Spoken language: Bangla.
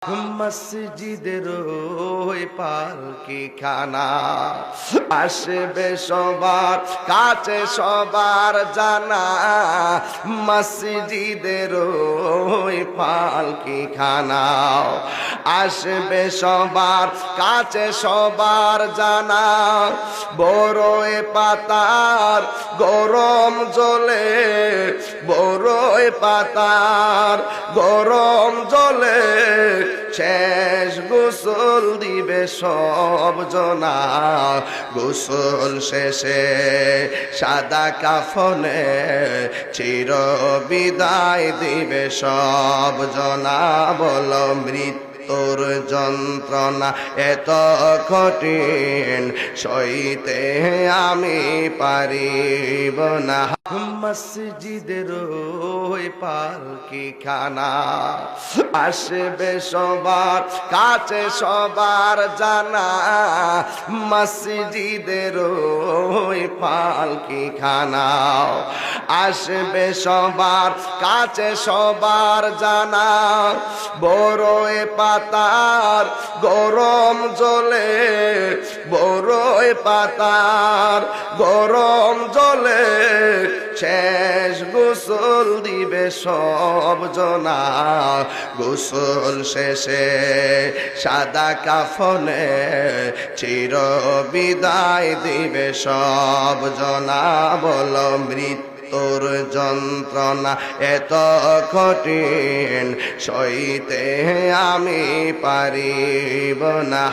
মসজিদের ওই পালকি খানা আসবে সবার কাছে সবার জানা। মসজিদের ওই পালকি খানা আসবে সবার কাছে সবার জানা। বড়ই পাতার গরম জলে, বড়ই পাতার গরম জলে শেষ গোসল দিবে সব জনা। গোসল শেষে সাদা কাফনে চির বিদায় দিবে সব জনা। বল মৃত্যুর যন্ত্রণা এত কঠিন সইতে আমি পারিব না। মসজিদের ওই পালকি খানা আসবে সবার কাছে সবার জানা। মসজিদের ওই পালকি খানা আসবে সবার কাছে সবার জানা। বড়ই পাতার গরম জলে, বড়ই পাতার গরম জলে শেষ গোসল দিবে সব জনা। গোসল শেষে সাদা কাফনে চির বিদায় দিবে সব জনা। বল মৃত্যুর যন্ত্রণা এত কঠিন সইতে আমি পারিব না।